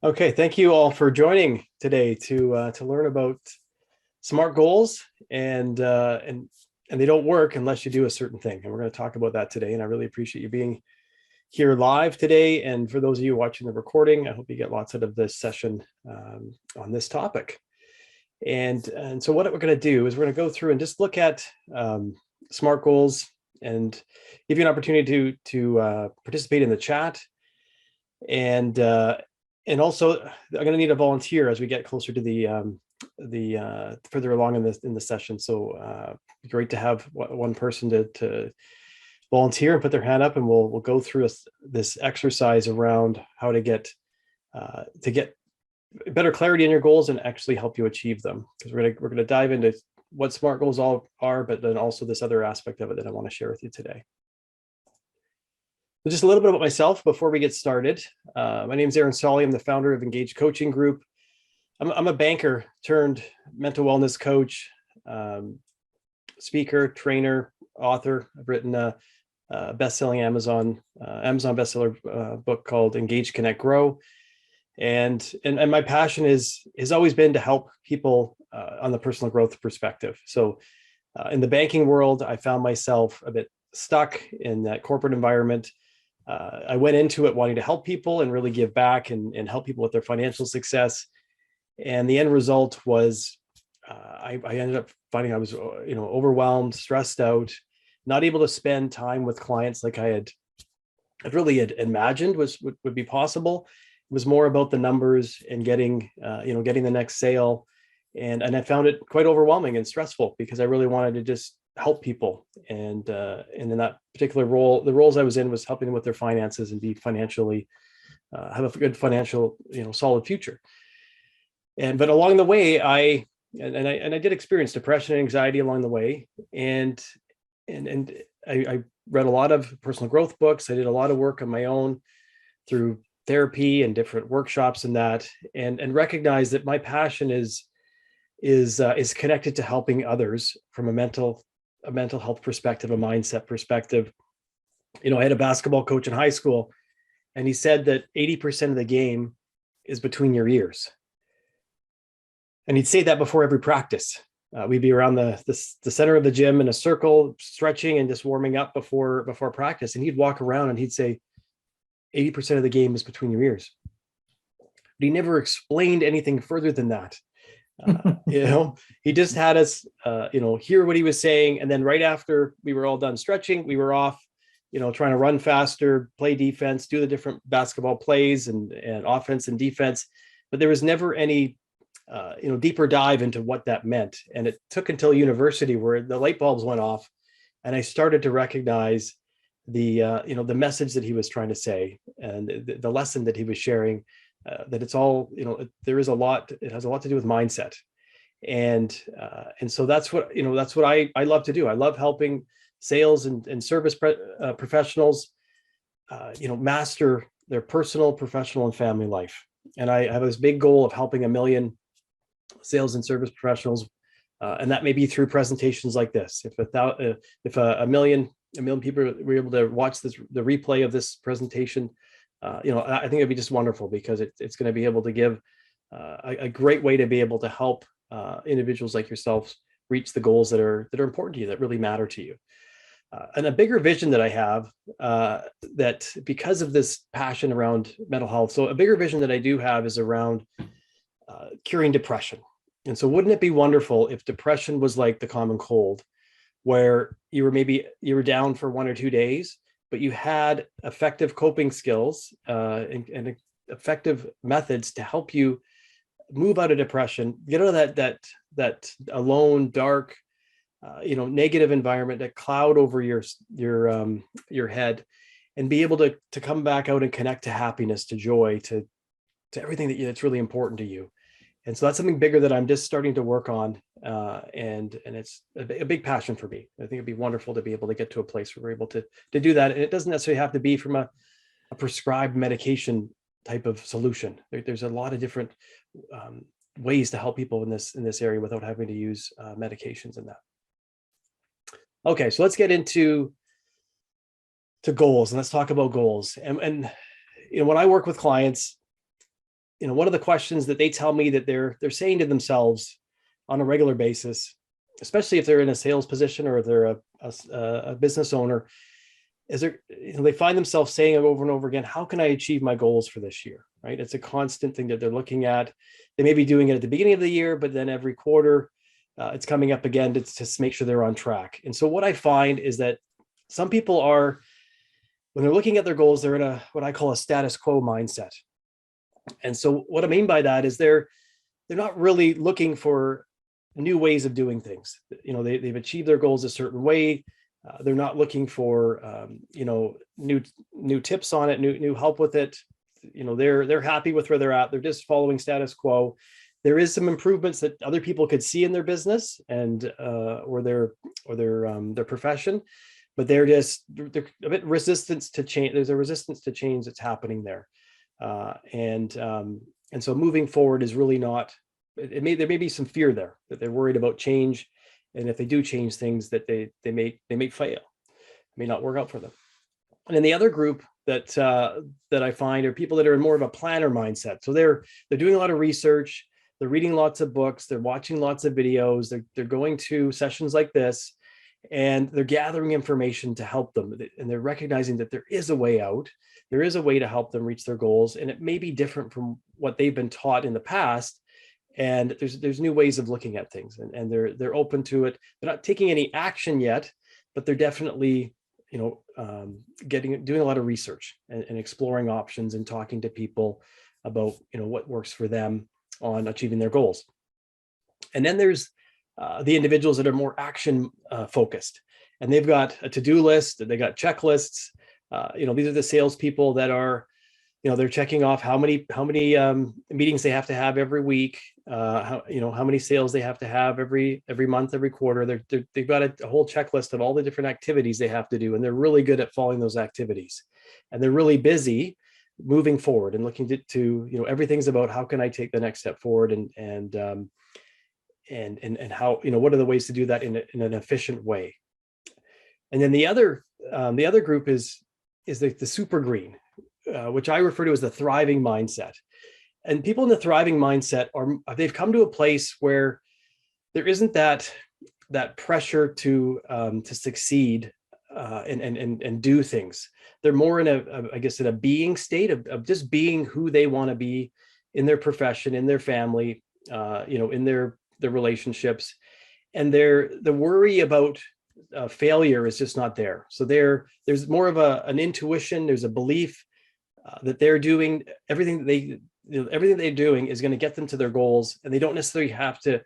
Okay, thank you all for joining today to learn about SMART goals and they don't work unless you do a certain thing. And we're going to talk about that today. And I really appreciate you being here live today. And for those of you watching the recording, I hope you get lots out of this session on this topic. And so what we're going to do is we're going to go through and just look at SMART goals and give you an opportunity to participate in the chat. And also, I'm going to need a volunteer as we get closer to the further along in the session. So great to have one person to volunteer and put their hand up, and we'll go through this exercise around how to get better clarity in your goals and actually help you achieve them. Because we're gonna dive into what SMART goals all are, but then also this other aspect of it that I want to share with you today. So just a little bit about myself before we get started. My name is Aaron Solly. I'm the founder of Engaged Coaching Group. I'm a banker turned mental wellness coach, speaker, trainer, author. I've written a best-selling Amazon bestseller book called Engage, Connect, Grow. And my passion has always been to help people on the personal growth perspective. So in the banking world, I found myself a bit stuck in that corporate environment. I went into it wanting to help people and really give back and help people with their financial success. And the end result was I ended up finding I was overwhelmed, stressed out, not able to spend time with clients like I had really imagined would be possible. It was more about the numbers and getting the next sale. And I found it quite overwhelming and stressful because I really wanted to just help people. And in that particular role, the roles I was in was helping them with their finances and be financially, have a good financial, solid future. But along the way, I did experience depression and anxiety along the way. And I read a lot of personal growth books. I did a lot of work on my own through therapy and different workshops and that, and recognized that my passion is connected to helping others from a mental health perspective, a mindset perspective. I had a basketball coach in high school, and he said that 80% of the game is between your ears. And he'd say that before every practice. We'd be around the center of the gym in a circle, stretching and just warming up before practice. And he'd walk around and he'd say, 80% of the game is between your ears. But he never explained anything further than that. He just had us, hear what he was saying. And then right after we were all done stretching, we were off, trying to run faster, play defense, do the different basketball plays and offense and defense. But there was never any, deeper dive into what that meant. And it took until university where the light bulbs went off and I started to recognize the message that he was trying to say and the lesson that he was sharing, that it's all, there is a lot, it has a lot to do with mindset. And so that's what I love to do. I love helping sales and service professionals, master their personal, professional, and family life. And I have this big goal of helping 1 million sales and service professionals. And that may be through presentations like this. If a million people were able to watch the replay of this presentation, I think it'd be just wonderful because it's going to be able to give a great way to be able to help individuals like yourselves reach the goals that are important to you, that really matter to you. And a bigger vision that I have, that because of this passion around mental health, so a bigger vision that I do have is around curing depression. And so wouldn't it be wonderful if depression was like the common cold, where you were down for 1 or 2 days, but you had effective coping skills and effective methods to help you move out of depression, get out of that alone, dark, negative environment, that cloud over your head, and be able to come back out and connect to happiness, to joy, to everything that's really important to you. And so that's something bigger that I'm just starting to work on. And it's a big passion for me. I think it'd be wonderful to be able to get to a place where we're able to do that. And it doesn't necessarily have to be from a prescribed medication type of solution. There's a lot of different ways to help people in this area without having to use medications and that. Okay, so let's get into goals, and let's talk about goals. And when I work with clients, one of the questions that they tell me that they're saying to themselves on a regular basis, especially if they're in a sales position or if they're a business owner, is they find themselves saying over and over again, how can I achieve my goals for this year? Right? It's a constant thing that they're looking at. They may be doing it at the beginning of the year, but then every quarter it's coming up again to make sure they're on track. And so what I find is that some people are, when they're looking at their goals, they're in what I call a status quo mindset. And so what I mean by that is they're not really looking for new ways of doing things. They've achieved their goals a certain way. They're not looking for new tips on it, new help with it. They're happy with where they're at. They're just following status quo. There is some improvements that other people could see in their business and or their profession, but they're a bit resistant to change. There's a resistance to change that's happening there, and so moving forward is really not. There may be some fear there that they're worried about change, and if they do change things, that they may fail, may not work out for them. And then the other group that I find are people that are in more of a planner mindset. So they're doing a lot of research, they're reading lots of books, they're watching lots of videos, they're going to sessions like this, and they're gathering information to help them. And they're recognizing that there is a way out. There is a way to help them reach their goals, and it may be different from what they've been taught in the past. And there's new ways of looking at things, and they're open to it. They're not taking any action yet, but they're definitely doing a lot of research and exploring options and talking to people about what works for them on achieving their goals. And then there's the individuals that are more action focused, and they've got a to-do list, they got checklists. These are the salespeople that are, they're checking off how many meetings they have to have every week, how many sales they have to have every month, every quarter. They've got a whole checklist of all the different activities they have to do, and they're really good at following those activities. And they're really busy moving forward and looking to everything's about how can I take the next step forward, and how, what are the ways to do that in an efficient way. And then the other group is the super green, which I refer to as the thriving mindset. And people in the thriving mindset they've come to a place where there isn't that pressure to succeed and do things. They're more in a being state of just being who they want to be in their profession, in their family, in their relationships, and the worry about failure is just not there. So there's more of an intuition. There's a belief that they're doing everything they're doing is going to get them to their goals, and they don't necessarily have to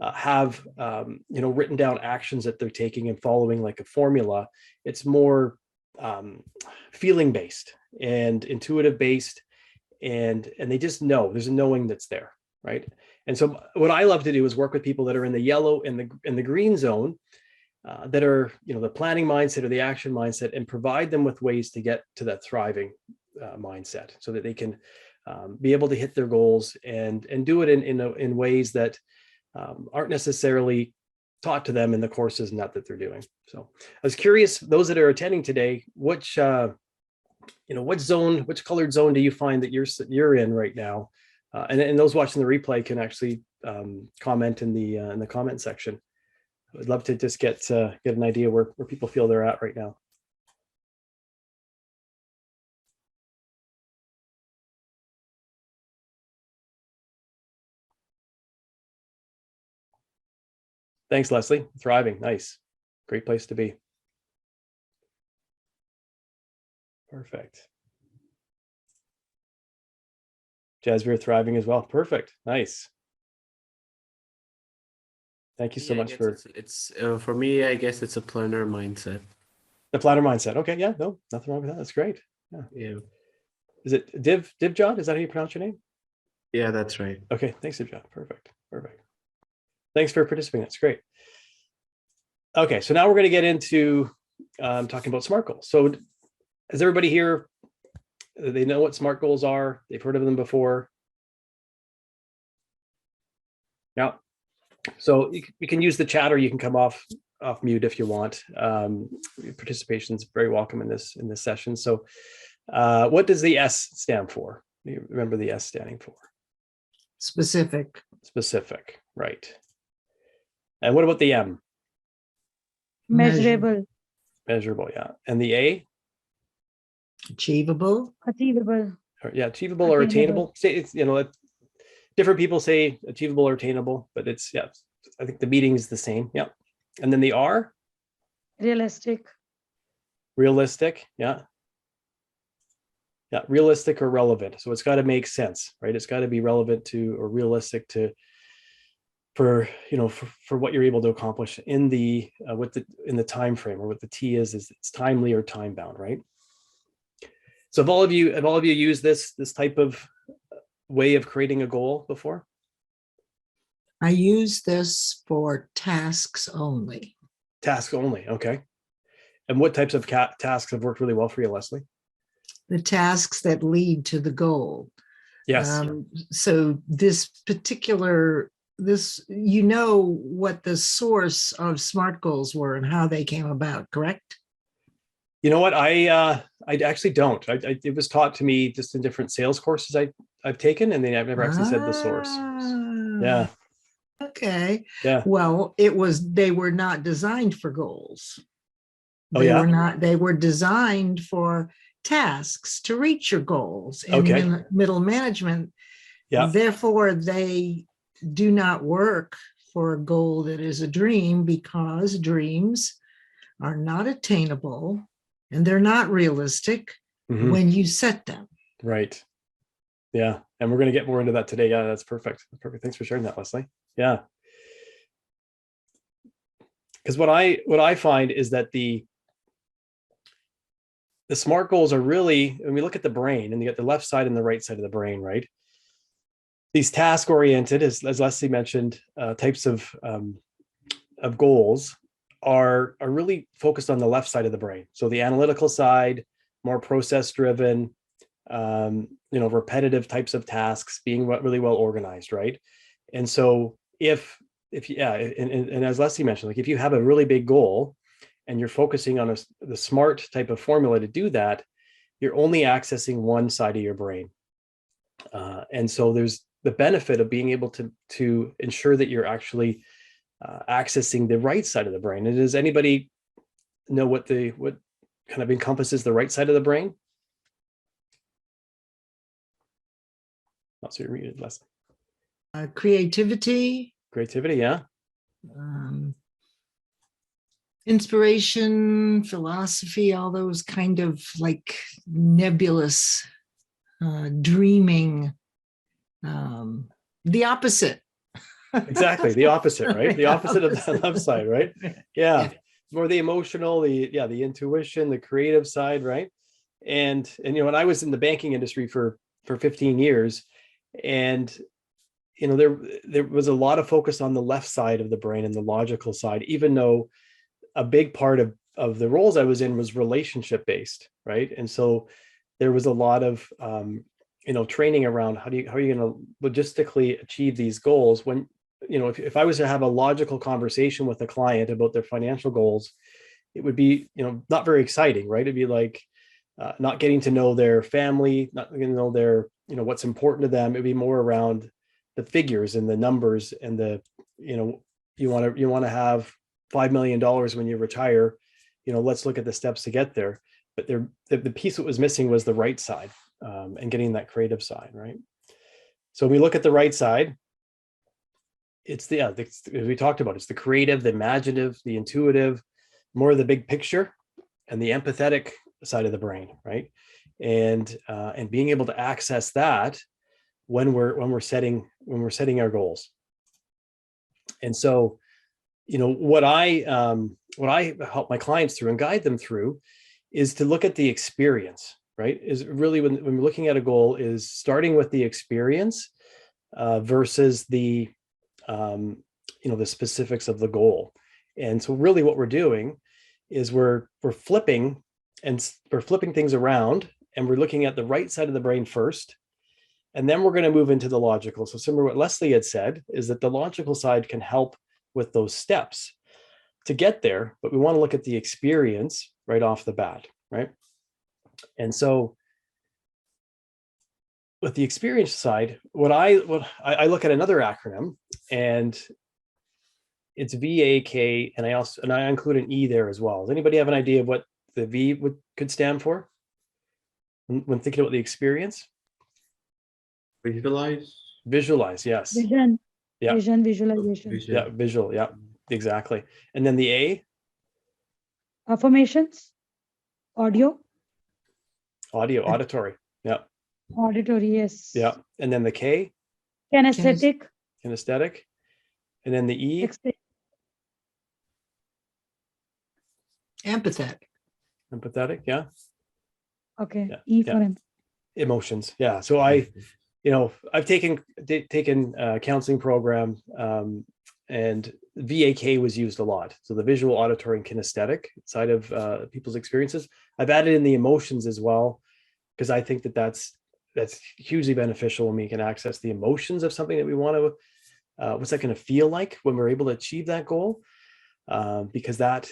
have written down actions that they're taking and following like a formula. It's more feeling based and intuitive based, and they just know. There's a knowing that's there, right? And so what I love to do is work with people that are in the yellow and the green zone, that are the planning mindset or the action mindset, and provide them with ways to get to that thriving mindset, so that they can be able to hit their goals and do it in ways that aren't necessarily taught to them in the courses and that they're doing. So I was curious, those that are attending today, which colored zone do you find that you're in right now? And those watching the replay can actually comment in the comment section. I'd love to just get an idea where people feel they're at right now. Thanks, Leslie. Thriving. Nice. Great place to be. Perfect. Jasmine, thriving as well. Perfect. Nice. Thank you so much for it's for me, I guess it's a planner mindset. the planner mindset. Okay, yeah, no, nothing wrong with that. That's great. Yeah. Is it Divjot? Is that how you pronounce your name? Yeah, that's right. Okay, thanks, Divjot. Perfect. Thanks for participating. That's great. Okay, so now we're going to get into talking about SMART goals. So, is everybody here? They know what SMART goals are. They've heard of them before. Yeah. So you can use the chat, or you can come off mute if you want. Participation is very welcome in this session. So what does the S stand for? You remember the S standing for? Specific. Specific, right. And what about the M? Measurable. Measurable, yeah. And the A? Achievable. Achievable. Yeah, achievable or attainable. Say it's, different people say achievable or attainable, but it's, yeah, I think the meaning is the same. Yeah. And then the R? Realistic. Realistic, yeah. Yeah, realistic or relevant. So it's got to make sense, right? It's got to be relevant to or realistic to for what you're able to accomplish in the in the time frame, or what the T is it's timely or time bound, right? So have all of you used this type of way of creating a goal before? I use this for tasks only. Tasks only, okay. And what types of tasks have worked really well for you, Leslie? The tasks that lead to the goal. Yes. So this particular, what the source of SMART goals were and how they came about, correct? You know what? I actually don't. It was taught to me just in different sales courses I've taken, and I've never actually said the source. Yeah. Okay. Yeah. Well, they were not designed for goals. They were designed for tasks to reach your goals in middle management. Yeah. Therefore, they do not work for a goal that is a dream, because dreams are not attainable and they're not realistic when you set them. Right. Yeah. And we're going to get more into that today. Yeah, that's perfect. Perfect. Thanks for sharing that, Leslie. Yeah. Because what I find is that the SMART goals are really, when we look at the brain, and you got the left side and the right side of the brain, right? These task oriented, as Leslie mentioned, types of goals are really focused on the left side of the brain. So the analytical side, more process driven, repetitive types of tasks, being really well organized, right? And so if as Leslie mentioned, like if you have a really big goal and you're focusing on the SMART type of formula to do that, you're only accessing one side of your brain. And so there's the benefit of being able to ensure that you're actually accessing the right side of the brain. And does anybody know what kind of encompasses the right side of the brain? Oh, so you're muted, Leslie. Creativity. Creativity, yeah. Inspiration, philosophy, all those kind of like nebulous dreaming. The opposite. Exactly, the opposite, right? The opposite of the left side, right? Yeah. More the emotional, the intuition, the creative side, right? And when I was in the banking industry for 15 years, and there was a lot of focus on the left side of the brain and the logical side, even though a big part of the roles I was in was relationship based, right? And so there was a lot of training around how are you going to logistically achieve these goals when if I was to have a logical conversation with a client about their financial goals, it would be not very exciting, right? It'd be like not getting to know their family, not getting to know their what's important to them. It'd be more around the figures and the numbers and the you want to have $5 million when you retire. Let's look at the steps to get there. But the piece that was missing was the right side, and getting that creative side, right? So when we look at the right side, it's as we talked about, it's the creative, the imaginative, the intuitive, more of the big picture, and the empathetic side of the brain, right? And being able to access that when we're setting our goals. And so, what I help my clients through and guide them through is to look at the experience, right? Is really when we're looking at a goal, is starting with the experience versus the the specifics of the goal. And so really what we're doing is we're flipping things around, and we're looking at the right side of the brain first, and then we're going to move into the logical. So similar to what Leslie had said, is that the logical side can help with those steps to get there, but we want to look at the experience right off the bat, right? And so with the experience side, what I look at another acronym, and it's VAK, and I include an E there as well. Does anybody have an idea of what the V could stand for when thinking about the experience? Visualize. Visualize, yes. Vision. Yeah. Vision, visualization. Vision. Yeah, visual, yeah, exactly. And then the A, Affirmations. Audio. auditory. Yeah, Auditory, yes. yeah. And then the K, Kinesthetic. kinesthetic. And then the E, Empathetic. empathetic. Yeah, Okay. Yeah, E yeah. for him. emotions. Yeah. So I've taken a counseling program, and VAK was used a lot. So the visual, auditory, and kinesthetic side of people's experiences. I've added in the emotions as well, because I think that's hugely beneficial when we can access the emotions of something that we want to. What's that going to feel like when we're able to achieve that goal? Because that,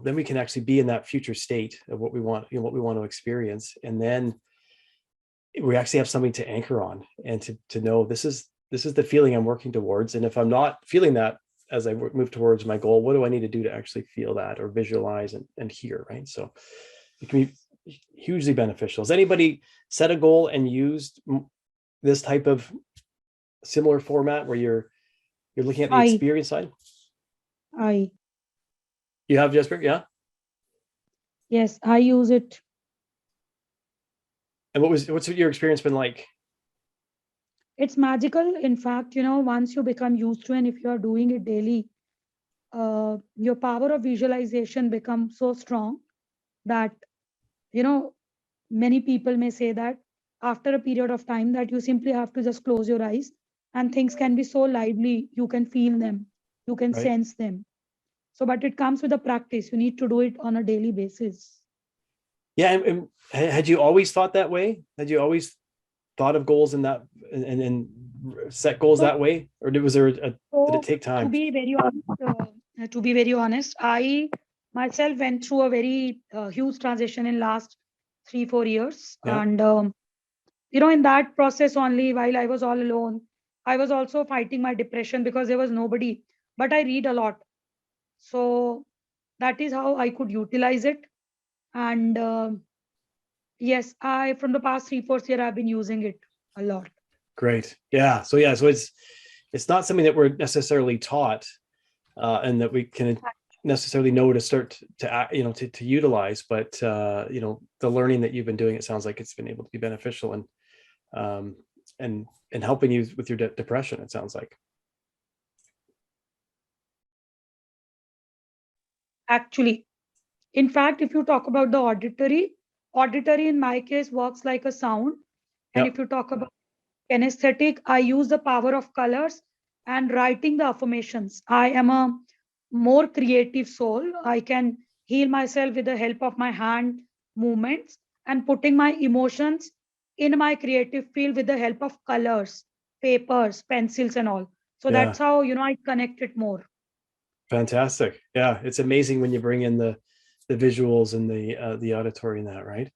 then we can actually be in that future state of what we want, what we want to experience, and then we actually have something to anchor on, and to know this is the feeling I'm working towards. And if I'm not feeling that as I move towards my goal, what do I need to do to actually feel that or visualize and hear, right? So it can be hugely beneficial. Has anybody set a goal and used this type of similar format where you're looking at the experience side? You have, Jesper? Yeah. Yes, I use it. And what's your experience been like? It's magical. In fact, once you become used to, and if you are doing it daily, your power of visualization becomes so strong that, many people may say that after a period of time that you simply have to just close your eyes and things can be so lively. You can feel them, you can Right. sense them. So, but it comes with a practice. You need to do it on a daily basis. Yeah. And had you always thought that way? Had you always thought of goals in that and set goals that way? Or did it take time? To be very honest, I myself went through a very huge transition in last 3-4 years. Yeah. And, in that process only, while I was all alone, I was also fighting my depression because there was nobody, but I read a lot. So that is how I could utilize it. And yes, from the past 3-4 years, I've been using it a lot. Great. Yeah. So it's not something that we're necessarily taught, and that we can necessarily know to start to utilize, but the learning that you've been doing, it sounds like it's been able to be beneficial and helping you with your depression, it sounds like. Actually, in fact, if you talk about the auditory in my case works like a sound. And Yep. if you talk about kinesthetic, I use the power of colors and writing the affirmations. I am a more creative soul. I can heal myself with the help of my hand movements and putting my emotions in my creative field with the help of colors, papers, pencils, and all. So Yeah. that's how, I connect it more. Fantastic. Yeah. It's amazing when you bring in the visuals and the auditory in that, right?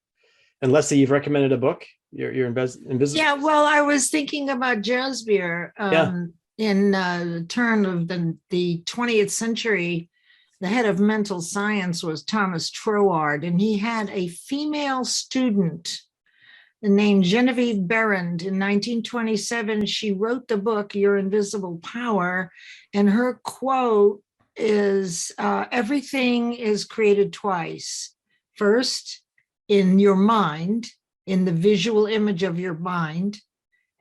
And Leslie, you've recommended a book. You're invisible. Yeah, well, I was thinking about Jasbir. In the turn of the 20th century, the head of mental science was Thomas Troward, and he had a female student named Genevieve Berend. In 1927, she wrote the book, Your Invisible Power, and her quote is, everything is created twice. First, in your mind, in the visual image of your mind,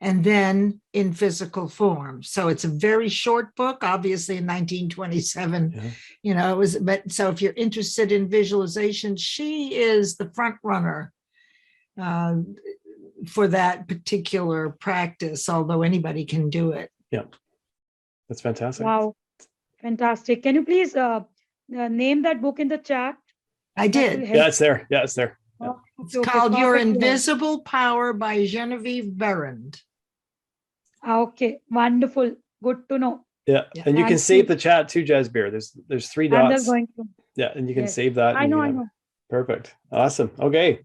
and then in physical form. So it's a very short book, obviously in 1927, it was, but so if you're interested in visualization, she is the front runner for that particular practice, although anybody can do it. Yeah, that's fantastic. Wow, fantastic. Can you please name that book in the chat? I did. Yeah, it's there. Yeah, it's there. Yeah. It's called Your Invisible Power by Genevieve Berend. Okay, wonderful. Good to know. Yeah, and you can save the chat too, Jasbir. There's 3 dots. I'm just going to. Yeah, and you can save that. I know. Perfect. Awesome. Okay.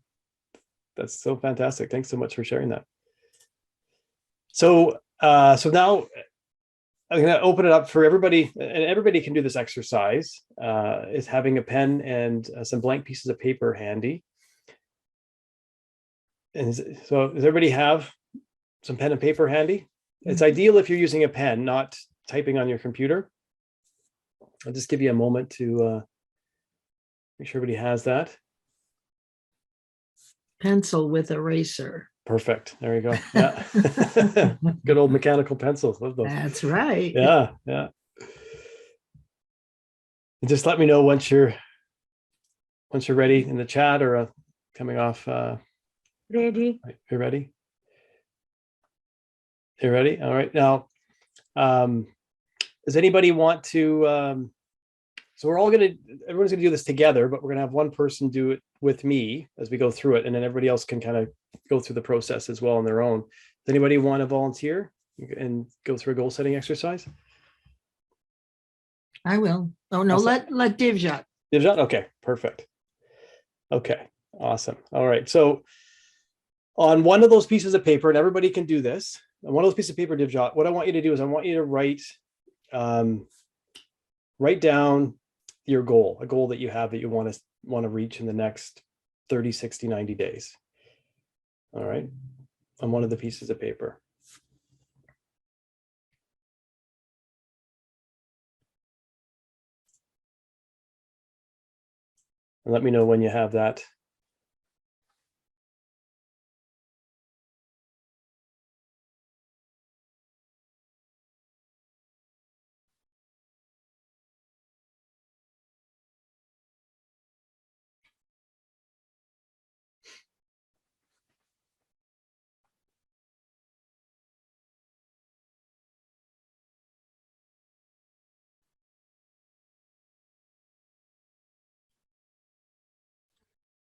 That's so fantastic. Thanks so much for sharing that. So now I'm going to open it up for everybody, and everybody can do this exercise, is having a pen and some blank pieces of paper handy. And so does everybody have some pen and paper handy? It's ideal if you're using a pen, not typing on your computer. I'll just give you a moment to make sure everybody has that. Pencil with eraser. Perfect. There you go. Yeah. Good old mechanical pencils. Love those. That's right. Yeah. Yeah. And just let me know once you're ready in the chat or coming off. Ready. You're ready? You're ready? All right. Now, does anybody want to, so everyone's gonna do this together, but we're gonna have one person do it with me as we go through it, and then everybody else can kind of go through the process as well on their own. Does anybody want to volunteer and go through a goal setting exercise? I will. Oh no, Awesome. let Divjot. Divjot? Okay, perfect. Okay, awesome. All right. So on one of those pieces of paper, and everybody can do this, on one of those pieces of paper, Divjot, what I want you to do is I want you to write down your goal, a goal that you have that you want to reach in the next 30, 60, 90 days. All right. On one of the pieces of paper. And let me know when you have that.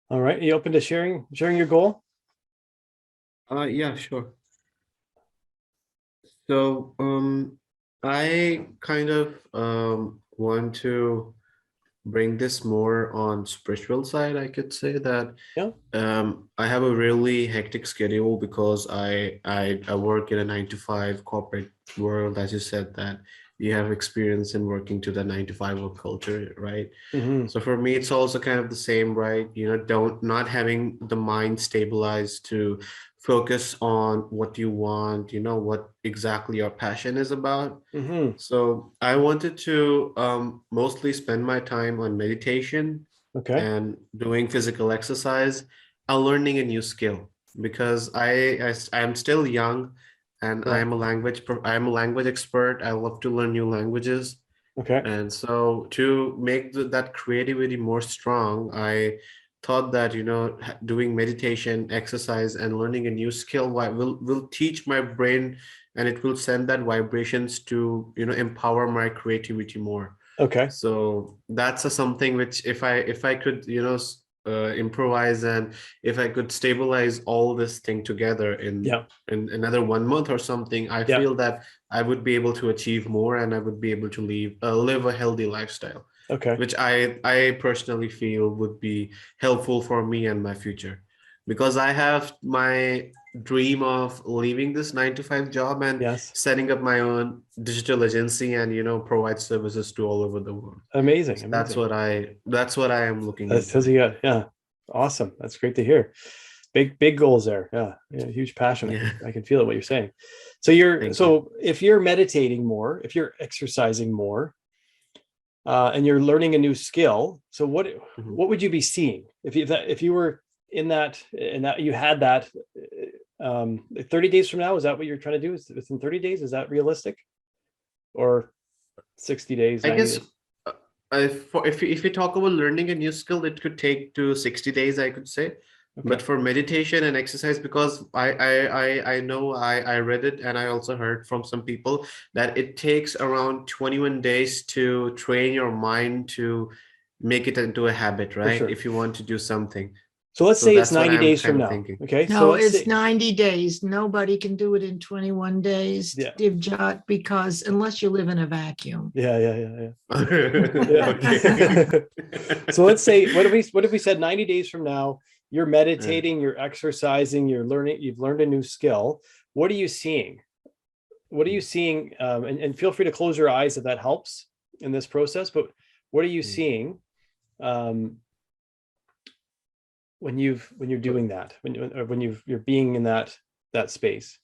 All right. Are you open to sharing your goal? Yeah, sure. So I kind of want to bring this more on spiritual side. I could say that Yeah. I have a really hectic schedule because I work in a 9 to 5 corporate world, as you said that you have experience in working to the 9 to 5 work culture, right? Mm-hmm. So for me, it's also kind of the same, right? Not having the mind stabilized to focus on what you want, what exactly your passion is about. Mm-hmm. So I wanted to mostly spend my time on meditation Okay. and doing physical exercise and learning a new skill because I'm still young and Yeah. I'm a language expert. I love to learn new languages. Okay. And so to make that creativity more strong, I thought that, doing meditation, exercise, and learning a new skill will teach my brain, and it will send that vibrations to, empower my creativity more. Okay. So that's something which if I could, improvise, and if I could stabilize all this thing together in another 1 month or something, I feel that I would be able to achieve more, and I would be able to live a healthy lifestyle. Okay. Which I personally feel would be helpful for me and my future, because I have my dream of leaving this 9 to 5 job and setting up my own digital agency and provide services to all over the world. Amazing. So Amazing. that's what I am looking That tells you got, yeah. Awesome. That's great to hear. Big goals there. Yeah. Huge passion. Yeah. I can feel it what you're saying. So if you're meditating more, if you're exercising more, and you're learning a new skill, so what would you be seeing if you were in that and that you had that 30 days from now? Is that what you're trying to do? Is within 30 days? Is that realistic? Or 60 days? I guess days? if you talk about learning a new skill, it could take to 60 days, I could say. Okay. But for meditation and exercise, because I know I read it, and I also heard from some people that it takes around 21 days to train your mind to make it into a habit, right? Sure. If you want to do something. So let's say it's 90 days from now. Thinking. Okay. No, so it's 90 days. Nobody can do it in 21 days, Yeah. Divjot, because unless you live in a vacuum. Yeah. Okay. So let's say, what if we said 90 days from now, you're meditating, you're exercising, you've learned a new skill. What are you seeing? what are you seeing? And feel free to close your eyes if that helps in this process. But what are you seeing when you're doing that, when you're being in that space?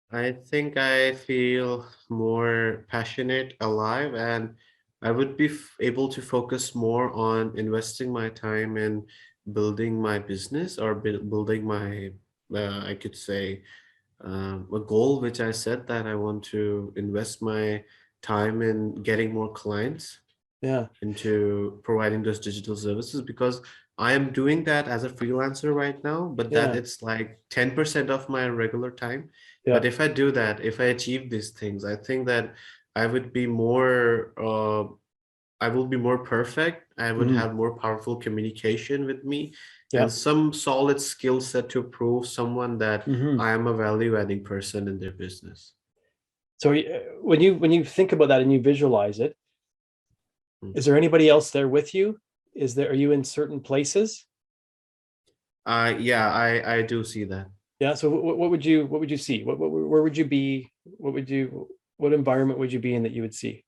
I think I feel more passionate, alive, and I would be able to focus more on investing my time in building my business, or building my, I could say, a goal which I said, that I want to invest my time in getting more clients into providing those digital services, because I am doing that as a freelancer right now, but that it's like 10% of my regular time. But if I do that, if I achieve these things, I think that I would be more, I will be more perfect. I would have more powerful communication with me, and some solid skill set to prove someone that I am a value-adding person in their business. So when you think about that and you visualize it, is there anybody else there with you? Are you in certain places? Yeah, I do see that. Yeah. So what would you see? Where would you be? What environment would you be in that you would see?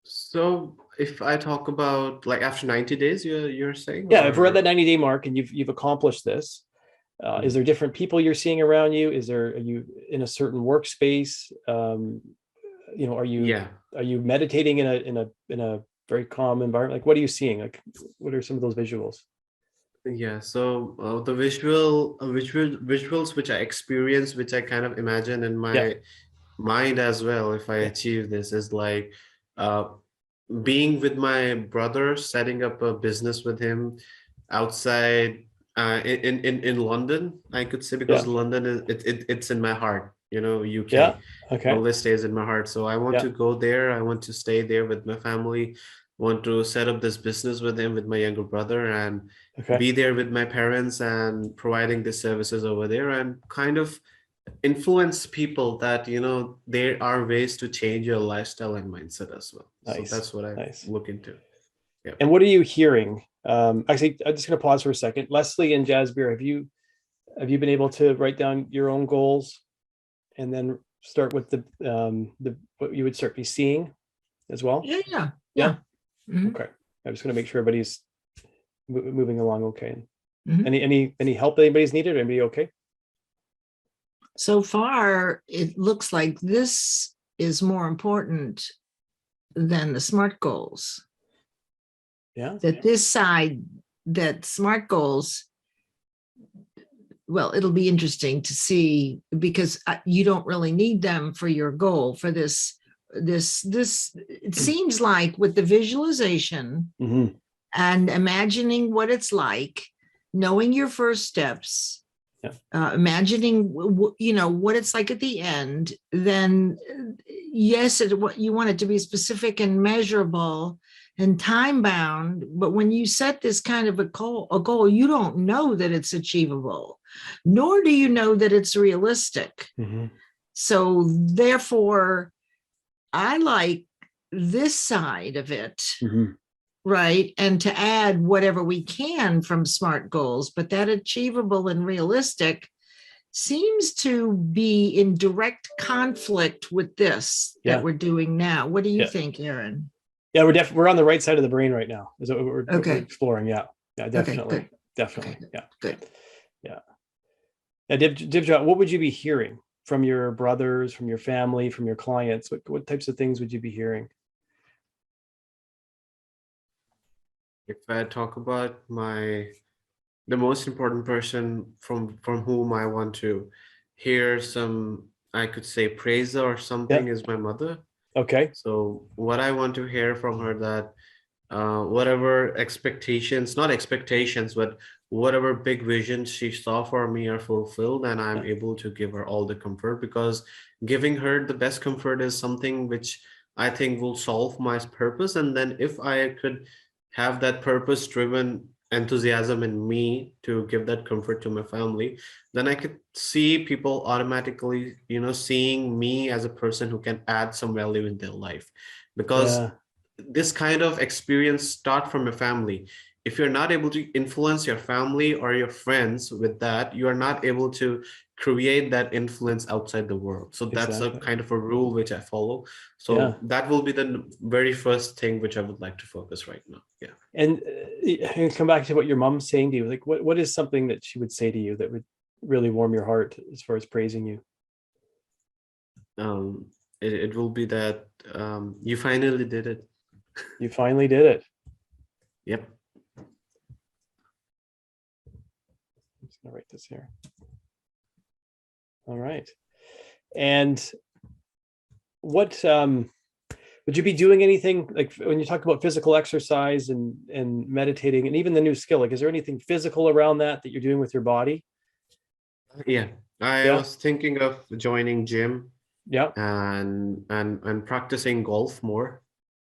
So if I talk about like after 90 days, you're saying? Yeah, if we're at that 90-day mark and you've accomplished this, is there different people you're seeing around you? Are you in a certain workspace? Are you meditating in a very calm environment? Like, what are you seeing? Like, what are some of those visuals? Yeah, so the visuals which I experience, which I kind of imagine in my mind as well, if I achieve this, is like being with my brother, setting up a business with him outside in London, I could say, because London is it's in my heart, UK. Always stays in my heart. So I want to go there. I want to stay there with my family. Want to set up this business with him, with my younger brother, and be there with my parents and providing the services over there, and kind of influence people that there are ways to change your lifestyle and mindset as well. So that's what I look into. Yeah. And what are you hearing? Actually, I'm just going to pause for a second. Leslie and Jasbir, have you been able to write down your own goals and then start with the what you would start be seeing as well? Yeah. Mm-hmm. Okay. I'm just going to make sure everybody's moving along okay. Mm-hmm. Any help anybody's needed? Anybody okay? So far, it looks like this is more important than the SMART goals. Yeah. That SMART goals, well, it'll be interesting to see, because you don't really need them for your goal for this. It seems like with the visualization and imagining what it's like, knowing your first steps, imagining what it's like at the end, then yes, you want it to be specific and measurable and time bound. But when you set this kind of a goal, you don't know that it's achievable, nor do you know that it's realistic. So therefore, I like this side of it, right? And to add whatever we can from SMART goals, but that achievable and realistic seems to be in direct conflict with this that we're doing now. What do you think, Aaron? Yeah, we're on the right side of the brain right now. Is what we're exploring. Yeah, definitely. Okay, definitely. Okay, yeah. Good. Yeah. Now, Divjot, what would you be hearing from your brothers, from your family, from your clients? What types of things would you be hearing? If I talk about the most important person from whom I want to hear some, I could say, praise or something, is my mother. Okay. So what I want to hear from her, that whatever not expectations, but whatever big visions she saw for me are fulfilled, and I'm able to give her all the comfort, because giving her the best comfort is something which I think will solve my purpose. And then if I could have that purpose driven enthusiasm in me to give that comfort to my family, then I could see people automatically, seeing me as a person who can add some value in their life. Because this kind of experience start from a family. if you're not able to influence your family or your friends with that, you are not able to create that influence outside the world. So that's a kind of a rule which I follow. So that will be the very first thing which I would like to focus right now. Yeah. And come back to what your mom's saying to you. Like, what is something that she would say to you that would really warm your heart as far as praising you? It will be that you finally did it. You finally did it. Yep. I'm just gonna write this here. All right. And what would you be doing anything, like when you talk about physical exercise and meditating and even the new skill, like is there anything physical around that you're doing with your body? Yeah. I was thinking of joining gym. Yeah. And practicing golf more.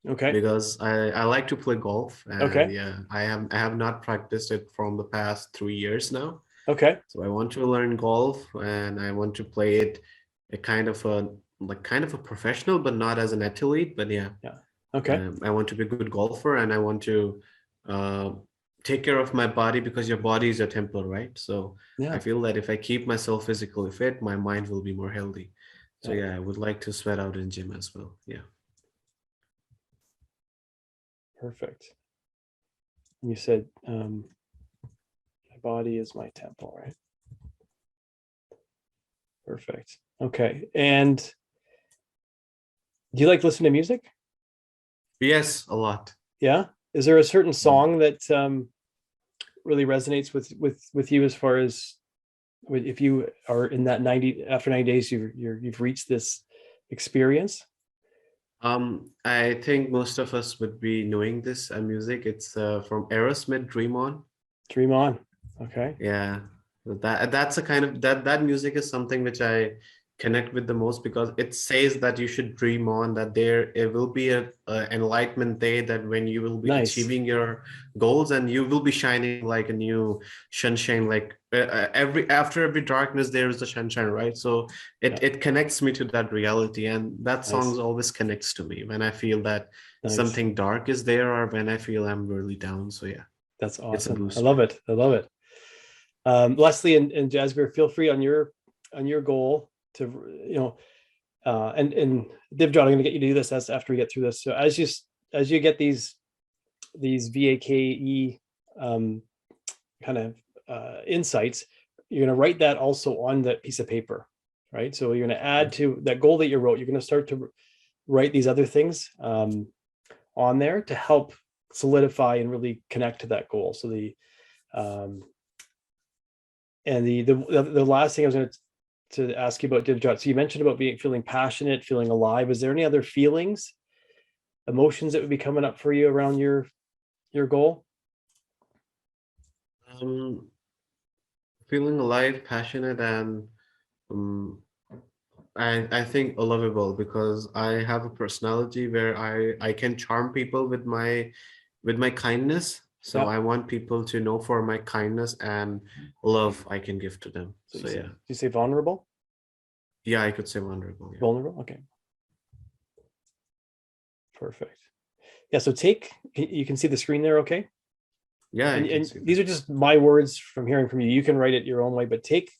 Okay. Because I like to play golf. And okay. Yeah, I have not practiced it from the past 3 years now. Okay. So I want to learn golf and I want to play it a kind of a professional, but not as an athlete. But yeah. Okay. I want to be a good golfer and I want to take care of my body, because your body is your temple, right? So I feel that if I keep myself physically fit, my mind will be more healthy. So yeah, I would like to sweat out in gym as well. Yeah. Perfect. You said my body is my temple, right? Perfect. Okay. And do you like listening to music? Yes, a lot. Yeah. Is there a certain song that really resonates with you as far as if you are in that 90 after 90 days you've reached this experience? I think most of us would be knowing this music. It's from Aerosmith, Dream On. Dream On. Okay. Yeah, that's a kind of that music is something which I connect with the most, because it says that you should dream on, that it will be a enlightenment day, that when you will be achieving your goals and you will be shining like a new sunshine, like after every darkness there is a sunshine, right? So it connects me to that reality, and that song always connects to me when I feel that something dark is there, or when I feel I'm really down. So yeah, that's awesome. I love it. I love it. Leslie and Jasbir, feel free on your goal to, and Divjot, I'm going to get you to do this after we get through this. So as you get these VAKE kind of insights, you're going to write that also on that piece of paper, right? So you're going to add to that goal that you wrote. You're going to start to write these other things on there to help solidify and really connect to that goal. So and the last thing I was going to ask you about, Divjot, so you mentioned about feeling passionate, feeling alive. Is there any other feelings, emotions that would be coming up for you around your goal? Feeling alive, passionate, and I think lovable, because I have a personality where I can charm people with my kindness. So I want people to know for my kindness and love I can give to them. So yeah. Do you say vulnerable? Yeah, I could say vulnerable. Yeah. Vulnerable. Okay. Perfect. Yeah. So you can see the screen there. Okay. Yeah. And these are just my words from hearing from you. You can write it your own way, but take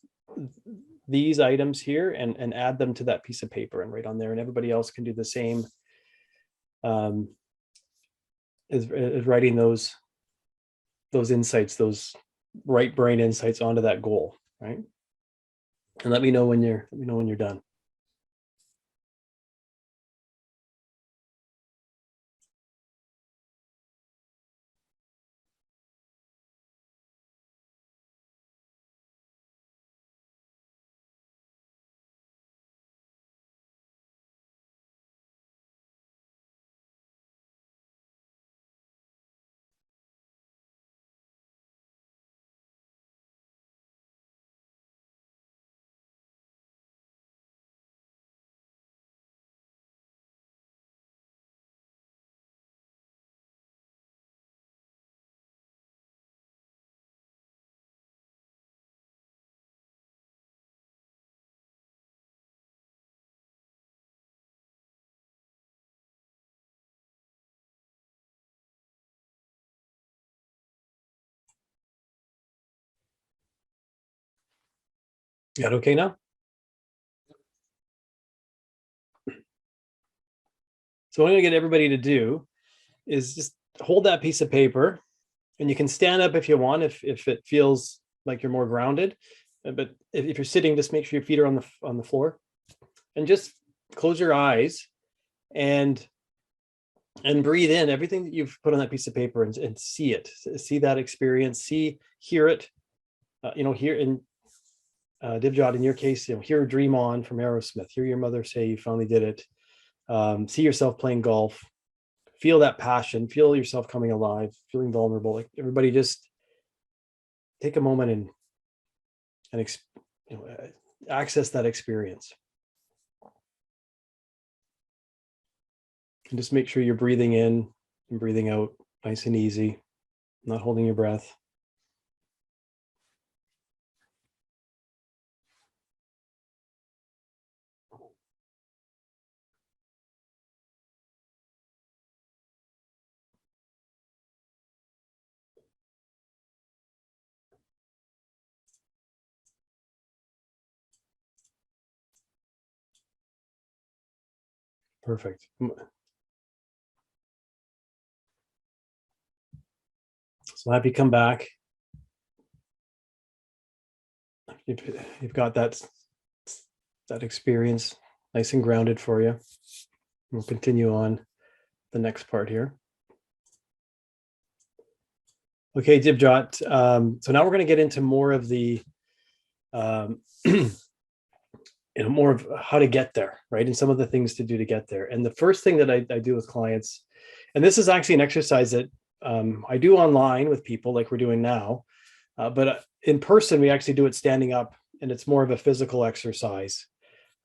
these items here and add them to that piece of paper and write on there, and everybody else can do the same. Is writing those insights, those right brain insights onto that goal, right? And let me know when you're done. You got okay now? So what I'm going to get everybody to do is just hold that piece of paper, and you can stand up if you want, if it feels like you're more grounded. But if you're sitting, just make sure your feet are on the floor, and just close your eyes and breathe in everything that you've put on that piece of paper, and see it, see that experience, hear it. Here in Divjot, in your case, hear Dream On from Aerosmith, hear your mother say you finally did it. See yourself playing golf, feel that passion, feel yourself coming alive, feeling vulnerable. Like, everybody just take a moment and access that experience. And just make sure you're breathing in and breathing out nice and easy, not holding your breath. Perfect. So happy you come back. You've got that experience nice and grounded for you. We'll continue on the next part here. Okay, Divjot. So now we're going to get into more of the, more of how to get there, right? And some of the things to do to get there. And the first thing that I do with clients, and this is actually an exercise that I do online with people like we're doing now, but in person, we actually do it standing up, and it's more of a physical exercise,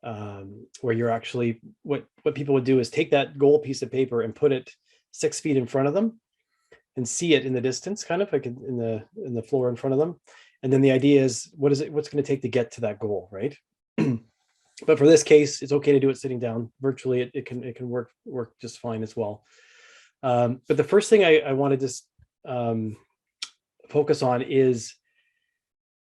where you're actually, what people would do is take that gold piece of paper and put it 6 feet in front of them and see it in the distance, kind of like in the floor in front of them. And then the idea is, what's going to take to get to that goal, right? But for this case, it's okay to do it sitting down. Virtually, it can work just fine as well. But the first thing I want to just focus on is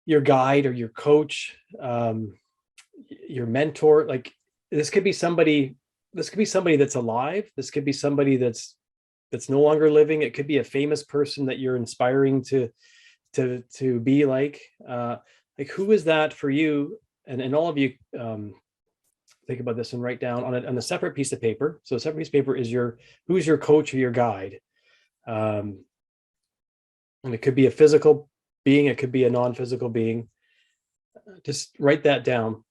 your guide or your coach, your mentor. Like, this could be somebody that's alive. This could be somebody that's no longer living. It could be a famous person that you're inspiring to be like. Like, who is that for you? And all of you, think about this and write down on a separate piece of paper. So a separate piece of paper is who's your coach or your guide. And it could be a physical being, it could be a non-physical being. Just write that down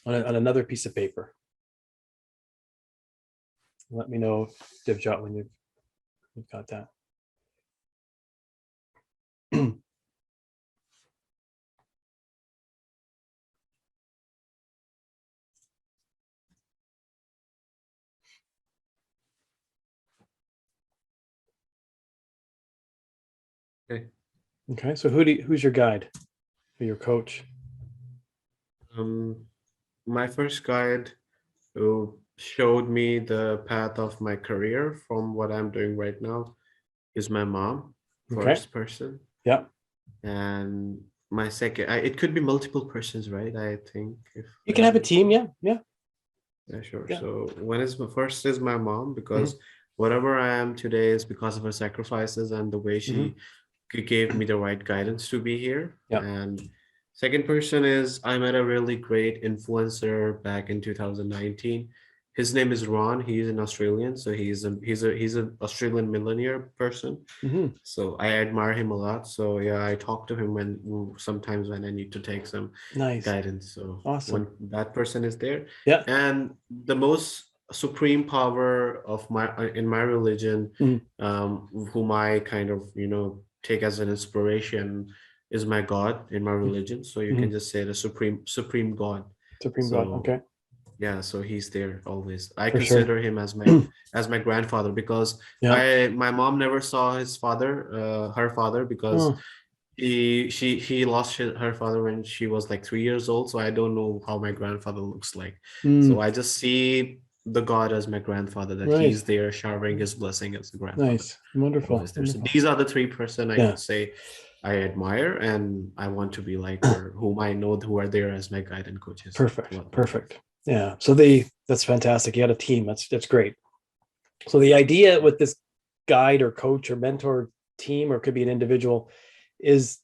on another piece of paper. Let me know, Divjot, when you've got that. Okay. So who's your guide or your coach? My first guide who showed me the path of my career from what I'm doing right now is my mom, first person. Yeah. And my second, it could be multiple persons, right? I think if you can have a team. Yeah, sure. Yeah. So first is my mom, because whatever I am today is because of her sacrifices and the way she gave me the right guidance to be here. Yeah. And second person is, I met a really great influencer back in 2019. His name is Ron. He's an Australian, so he's an Australian millionaire person. So I admire him a lot. So yeah, I talk to him sometimes when I need to take some guidance. So awesome. When that person is there. Yeah. And the most supreme power of in my religion, whom I kind of take as an inspiration, is my God in my religion. So you can just say the supreme God. God. Okay. Yeah, so he's there always. I consider him as my grandfather, because my mom never saw her father, because he lost her father when she was like 3 years old. So I don't know how my grandfather looks like. So I just see the God as my grandfather, that he's there showering his blessing as a grandfather. Nice. Wonderful. So these are the three person I could say I admire and I want to be like, or whom I know who are there as my guide and coaches. Perfect. Yeah. So that's fantastic. You got a team. That's great. So the idea with this guide or coach or mentor team, or it could be an individual, is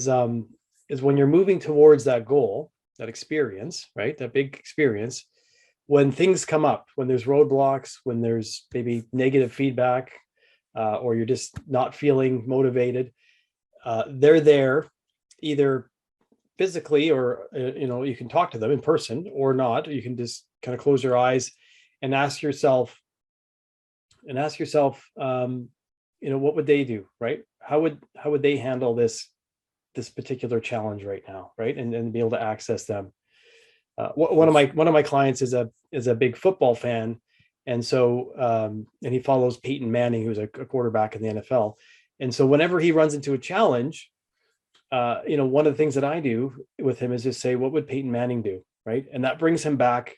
when you're moving towards that goal, that experience, right? That big experience, when things come up, when there's roadblocks, when there's maybe negative feedback, or you're just not feeling motivated, they're there either physically, or you can talk to them in person or not. You can just kind of close your eyes and ask yourself, what would they do, right? How would they handle this particular challenge right now, right? And be able to access them. One of my clients is a big football fan, and so and he follows Peyton Manning, who's a quarterback in the NFL. And so whenever he runs into a challenge, one of the things that I do with him is just say, what would Peyton Manning do, right? And that brings him back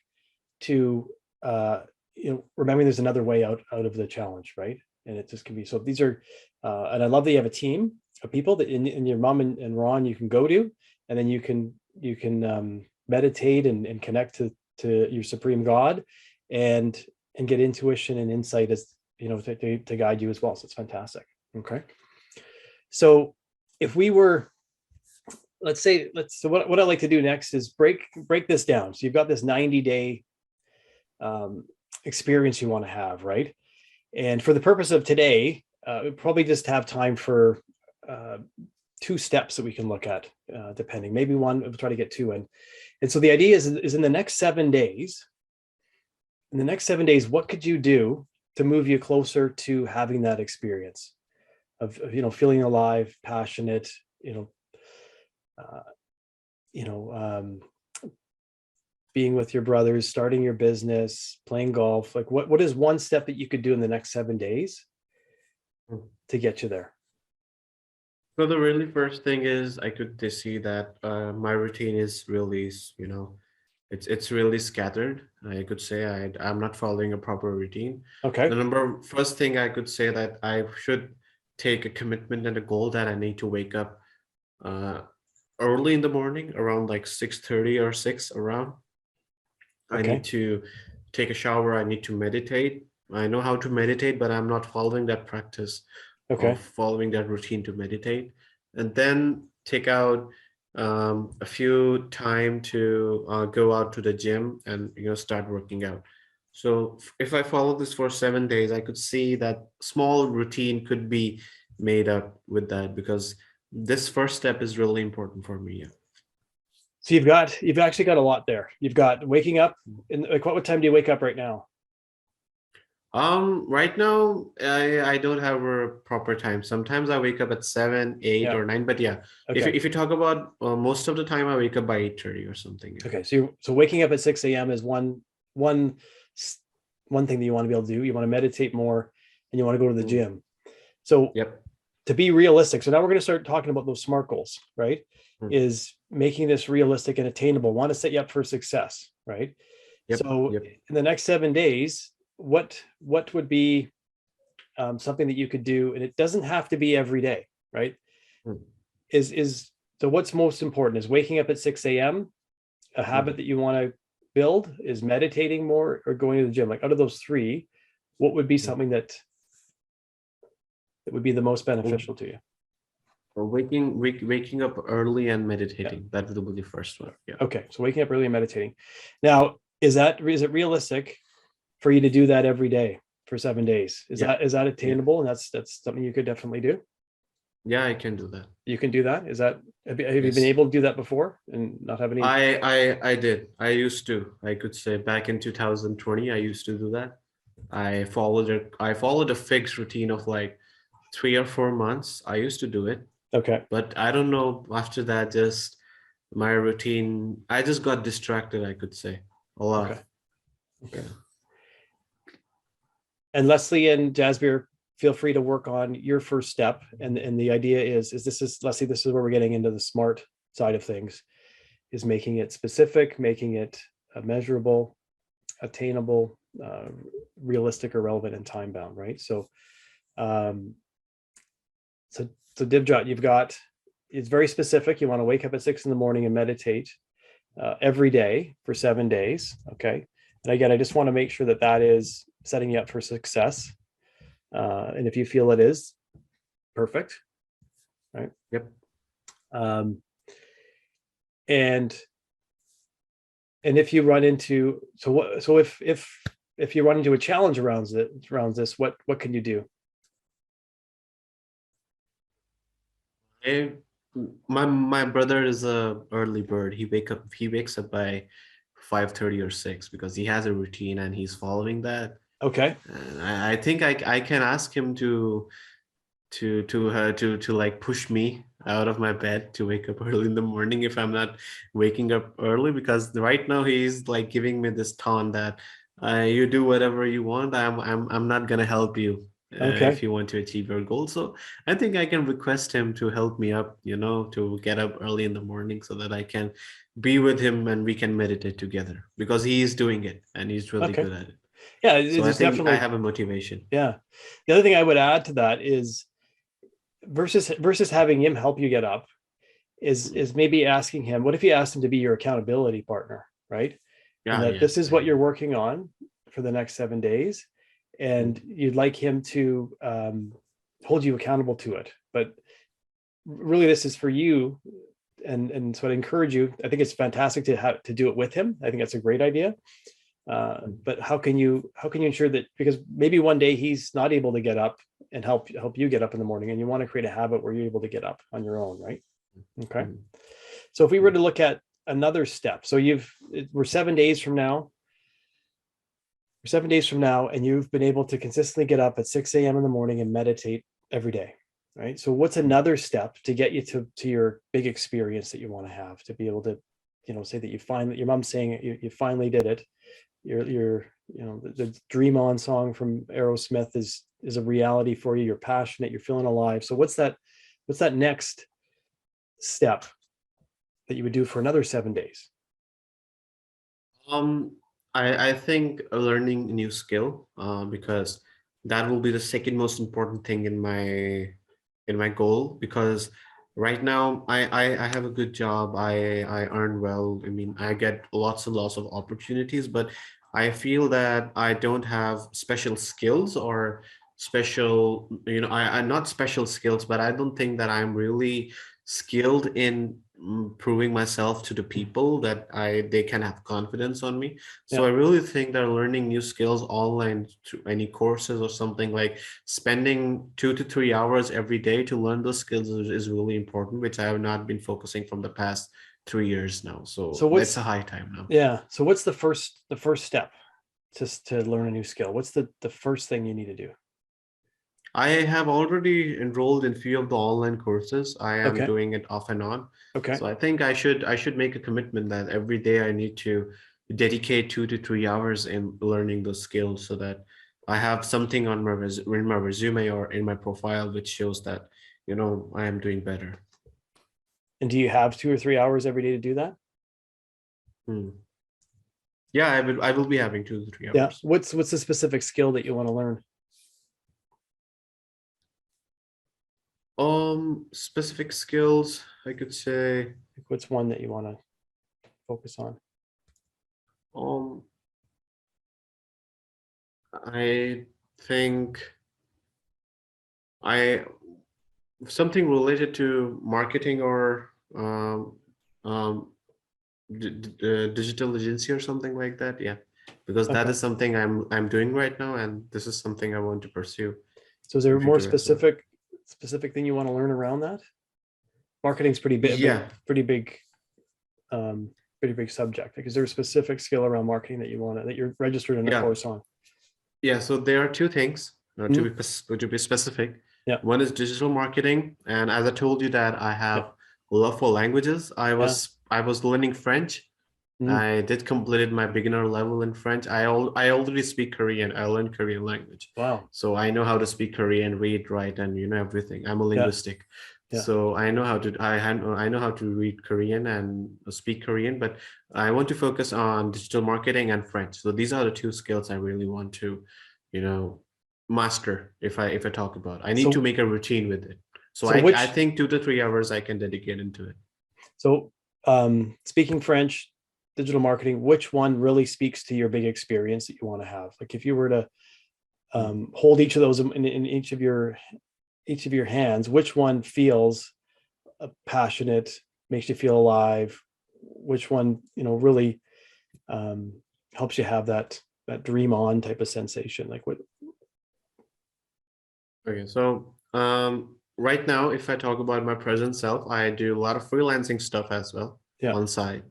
to remembering there's another way out of the challenge, right? And it just can be, so these are and I love that you have a team of people that in your mom and Ron you can go to, and then you can meditate and connect to your supreme God, and get intuition and insight, as to guide you as well. So it's fantastic. Okay. So if we were, so what I'd like to do next is break this down. So you've got this 90-day experience you want to have, right? And for the purpose of today, we probably just have time for 2 steps that we can look at, depending. Maybe one, we'll try to get 2 in. And so the idea is in the next 7 days, what could you do to move you closer to having that experience of feeling alive, passionate, being with your brothers, starting your business, playing golf? Like what is one step that you could do in the next 7 days to get you there? So the really first thing is I could see that my routine is really, it's really scattered. I could say I'm not following a proper routine. Okay. The first thing I could say that I should take a commitment and a goal that I need to wake up early in the morning, around like 6:30 or 6 around. I need to take a shower. I need to meditate. I know how to meditate, but I'm not following that practice of following that routine to meditate. And then take out a few time to go out to the gym and start working out. So if I follow this for 7 days, I could see that small routine could be made up with that, because this first step is really important for me. Yeah. So you've actually got a lot there. You've got waking up, and like what time do you wake up right now? Right now I don't have a proper time. Sometimes I wake up at 7, 8 or 9, but yeah. Okay. If you talk about most of the time, I wake up by 8:30 or something. Yeah. Okay. So waking up at 6 a.m. is one thing that you want to be able to do. You want to meditate more, and you want to go to the gym. So to be realistic. So now we're going to start talking about those SMART goals, right? Is making this realistic and attainable. Want to set you up for success, right? In the next 7 days, what would be something that you could do? And it doesn't have to be every day, right? So what's most important? Is waking up at 6 a.m. a habit that you want to build? Is meditating more, or going to the gym? Like out of those 3, what would be something that would be the most beneficial to you? Waking up early and meditating. That would be the first one. Yeah. Okay. So waking up early and meditating. Now, is it realistic for you to do that every day for 7 days? Is that attainable? And that's something you could definitely do. Yeah, I can do that. You can do that. Have you been able to do that before and not have any? I did. I used to. I could say back in 2020, I used to do that. I followed a fixed routine of like 3 or 4 months. I used to do it. Okay. But I don't know, after that, just my routine, I just got distracted, I could say, a lot. Okay. And Leslie and Jasbir, feel free to work on your first step. And the idea is Leslie, this is where we're getting into the SMART side of things, is making it specific, making it measurable, attainable, realistic or relevant, and time bound, right? So Dibjot, you've got it's very specific. You want to wake up at 6 in the morning and meditate every day for 7 days. Okay. And again, I just want to make sure that that is setting you up for success. And if you feel it is, perfect. Right. Yep. And if you run into, if you run into a challenge around this, what can you do? My brother is a early bird. He wakes up by 5:30 or 6 because he has a routine and he's following that. Okay. And I think I can ask him to like push me out of my bed to wake up early in the morning if I'm not waking up early, because right now he's like giving me this taunt that you do whatever you want. I'm not gonna help you if you want to achieve your goal. So I think I can request him to help me up, to get up early in the morning so that I can be with him and we can meditate together, because he is doing it and he's really good at it. Yeah, so I think I have a motivation. Yeah. The other thing I would add to that is versus having him help you get up is maybe asking him, what if you asked him to be your accountability partner, right? Yeah, and that this is what you're working on for the next 7 days, and you'd like him to hold you accountable to it. But really, this is for you. And so I'd encourage you. I think it's fantastic to do it with him. I think that's a great idea. But how can you ensure that, because maybe one day he's not able to get up and help you get up in the morning, and you want to create a habit where you're able to get up on your own, right? Okay. So if we were to look at another step, so we're 7 days from now. We're 7 days from now, and you've been able to consistently get up at 6 a.m. in the morning and meditate every day, right? So what's another step to get you to your big experience that you want to have, to be able to, say that you find that your mom's saying you finally did it. The Dream On song from Aerosmith is a reality for you. You're passionate, you're feeling alive. So what's that next step that you would do for another 7 days? I think learning a new skill, because that will be the second most important thing in my goal, because right now I have a good job. I earn well. I mean, I get lots and lots of opportunities, but I feel that I don't have special skills or special, I'm not special skills, but I don't think that I'm really skilled in proving myself to the people that they can have confidence on me. So I really think that learning new skills online through any courses or something, like spending 2 to 3 hours every day to learn those skills is really important, which I have not been focusing from the past 3 years now. So it's a high time now. Yeah. So what's the first step to learn a new skill? What's the first thing you need to do? I have already enrolled in few of the online courses. I am doing it off and on. Okay. So I think I should make a commitment that every day I need to dedicate 2 to 3 hours in learning those skills, so that I have something on my resume or in my profile which shows that I am doing better. And do you have 2 or 3 hours every day to do that? Yeah, I will be having 2 to 3 hours. Yeah. What's the specific skill that you want to learn? Specific skills, I could say. What's one that you want to focus on? I think something related to marketing or digital agency or something like that. Yeah, because that is something I'm doing right now, and this is something I want to pursue. So is there a more specific thing you want to learn around that? Marketing's pretty big. Yeah. Pretty big subject. Like, is there a specific skill around marketing that you're registered in a course on? Yeah. So there are 2 things to be specific. Yeah. One is digital marketing, and as I told you that I have love for languages. I was learning French. I did completed my beginner level in French. I already speak Korean. I learned Korean language. Wow. So I know how to speak Korean, read, write, and everything. I'm a linguistic. Yeah. So I know how to read Korean and speak Korean, but I want to focus on digital marketing and French. So these are the 2 skills I really want to, master. If I talk about, I need to make a routine with it. So, So I think 2 to 3 hours I can dedicate into it. So speaking French, digital marketing, which one really speaks to your big experience that you want to have? Like if you were to hold each of those in each of your hands, which one feels passionate, makes you feel alive? Which one, really helps you have that dream on type of sensation? Like what? Okay, so right now, if I talk about my present self, I do a lot of freelancing stuff as well on side,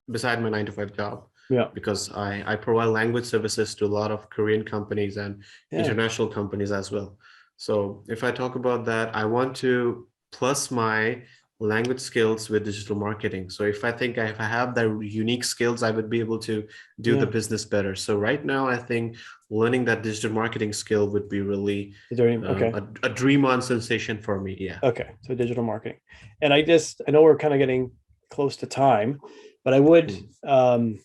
beside my 9 to 5 job. Yeah. Because I provide language services to a lot of Korean companies and international companies as well. So if I talk about that, I want to plus my language skills with digital marketing. So if I think if I have the unique skills, I would be able to do the business better. So right now, I think learning that digital marketing skill would be really a dream on sensation for me. Yeah. Okay. So digital marketing. And I know we're kind of getting close to time, but I would, and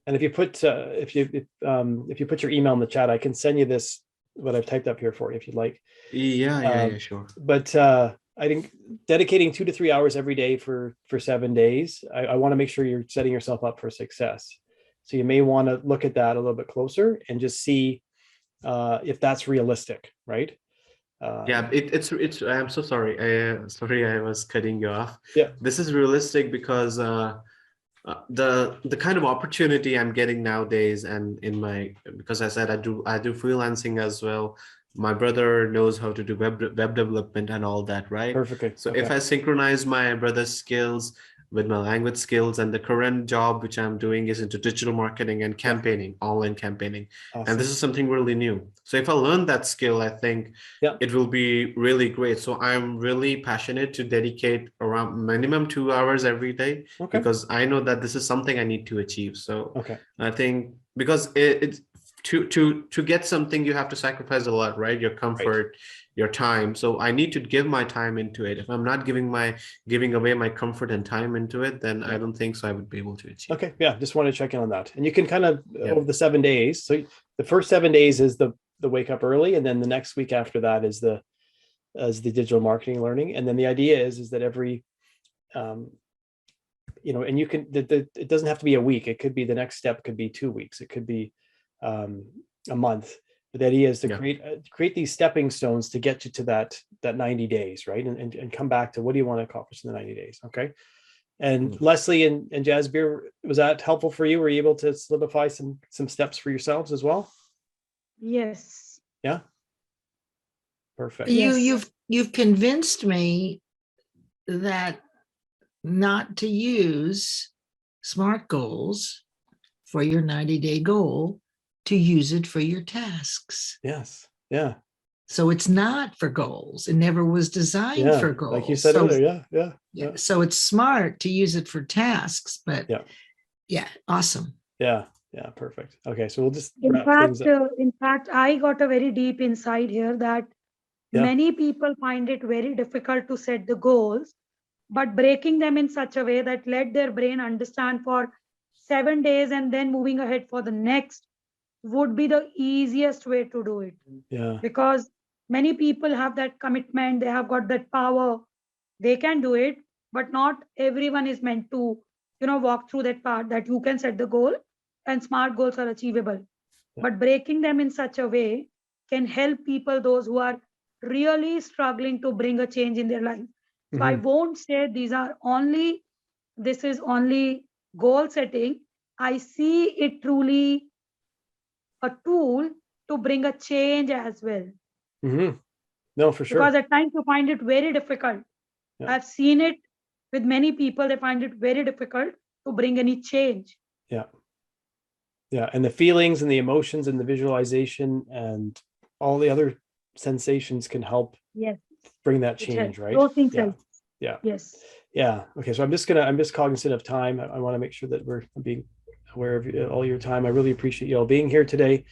if you put, if you put your email in the chat, I can send you this, what I've typed up here for you, if you'd like. Yeah, sure. But I think dedicating 2 to 3 hours every day for 7 days, I want to make sure you're setting yourself up for success. So you may want to look at that a little bit closer and just see if that's realistic, right? It's. I'm so sorry. Sorry, I was cutting you off. Yeah. This is realistic because the kind of opportunity I'm getting nowadays, and because I said I do freelancing as well. My brother knows how to do web development and all that, right? Perfectly. So if I synchronize my brother's skills with my language skills, and the current job which I'm doing is into digital marketing and campaigning, online campaigning. Awesome. And this is something really new. So if I learn that skill, I think it will be really great. So I'm really passionate to dedicate around minimum 2 hours every day, because I know that this is something I need to achieve. So I think because it's to get something, you have to sacrifice a lot, right? Your comfort, your time. So I need to give my time into it. If I'm not giving away my comfort and time into it, then I don't think so I would be able to achieve. Okay. Yeah. Just want to check in on that. And you can kind of over the 7 days. So the first 7 days is the wake up early. And then the next week after that is the digital marketing learning. And then the idea is that every, and you can, it doesn't have to be a week. It could be, the next step could be 2 weeks. It could be a month. But the idea is to create these stepping stones to get you to that 90 days, right? And come back to what do you want to accomplish in the 90 days? Okay. And Leslie and Jasbir, was that helpful for you? Were you able to solidify some steps for yourselves as well? Yes. Yeah. Perfect. You've convinced me that not to use SMART goals for your 90-day goal, to use it for your tasks. Yes. Yeah. So it's not for goals. It never was designed for goals. Like you said earlier. Yeah. So it's smart to use it for tasks, but awesome. Yeah. Perfect. Okay. So we'll just in fact, I got a very deep insight here that many people find it very difficult to set the goals, but breaking them in such a way that let their brain understand for 7 days and then moving ahead for the next would be the easiest way to do it. Yeah. Because many people have that commitment, they have got that power, they can do it, but not everyone is meant to, walk through that part that you can set the goal and SMART goals are achievable. But breaking them in such a way can help people, those who are really struggling to bring a change in their life. So I won't say this is only goal setting. I see it truly a tool to bring a change as well. No, for sure. Because at times you find it very difficult. I've seen it with many people. They find it very difficult to bring any change. Yeah. And the feelings and the emotions and the visualization and all the other sensations can help bring that change, right? Those things Yes. Yeah. Okay. So I'm just cognizant of time. I want to make sure that we're being aware of all your time. I really appreciate you all being here today.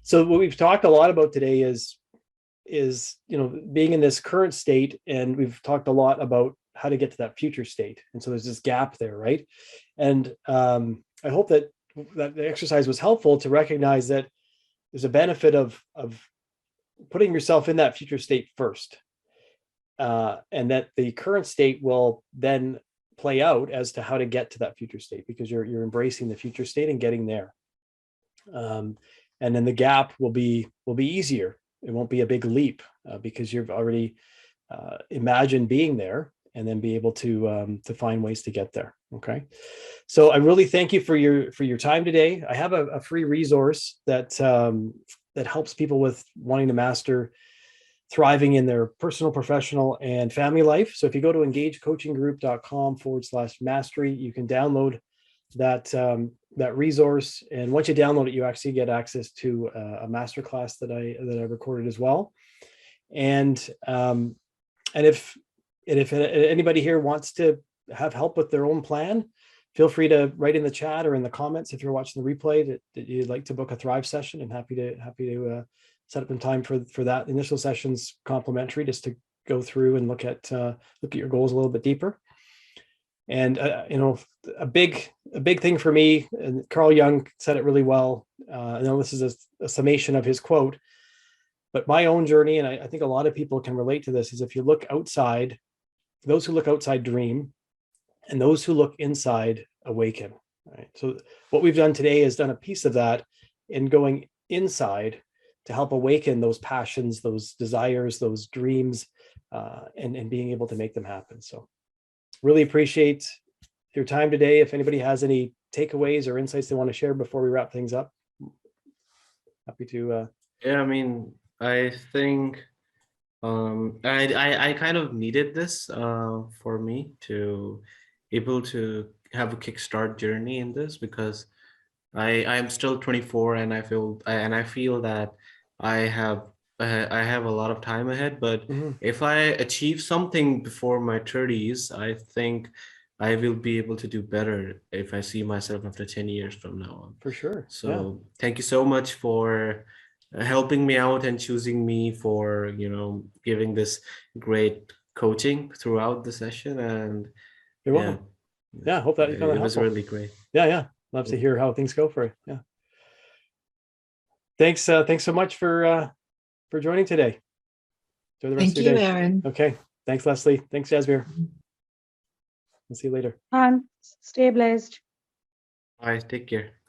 So what we've talked a lot about today is being in this current state, and we've talked a lot about how to get to that future state. And so there's this gap there, right? And I hope that the exercise was helpful to recognize that there's a benefit of putting yourself in that future state first. and that the current state will then play out as to how to get to that future state, because you're embracing the future state and getting there. And then the gap will be easier. It won't be a big leap, because you've already imagined being there, and then be able to find ways to get there. Okay. So I really thank you for your time today. I have a free resource that helps people with wanting to master thriving in their personal, professional, and family life. So if you go to engagecoachinggroup.com/mastery, you can download that resource. And once you download it, you actually get access to a masterclass that I recorded as well. And if anybody here wants to have help with their own plan, feel free to write in the chat or in the comments if you're watching the replay that you'd like to book a Thrive session. I'm happy to set up some time for that. Initial session's complimentary, just to go through and look at your goals a little bit deeper. And a big thing for me, and Carl Jung said it really well. I know this is a summation of his quote, but my own journey, and I think a lot of people can relate to this, is if you look outside, those who look outside dream, and those who look inside awaken. Right. So what we've done today is done a piece of that in going inside to help awaken those passions, those desires, those dreams, and being able to make them happen. So really appreciate your time today. If anybody has any takeaways or insights they want to share before we wrap things up, happy to. Yeah, I mean, I think I kind of needed this for me to able to have a kickstart journey in this, because I am still 24, and I feel that I have a lot of time ahead. But if I achieve something before my 30s, I think I will be able to do better if I see myself after 10 years from now on. For sure. So thank you so much for helping me out and choosing me for, giving this great coaching throughout the session. And you're welcome. Yeah, I hope that it was really great. Yeah. Love to hear how things go for you. Yeah. Thanks so much for joining today. Enjoy the rest of your day. Thank you, Aaron. Okay. Thanks, Leslie. Thanks, Jasmine. We'll see you later. And stay blessed. Bye. Take care.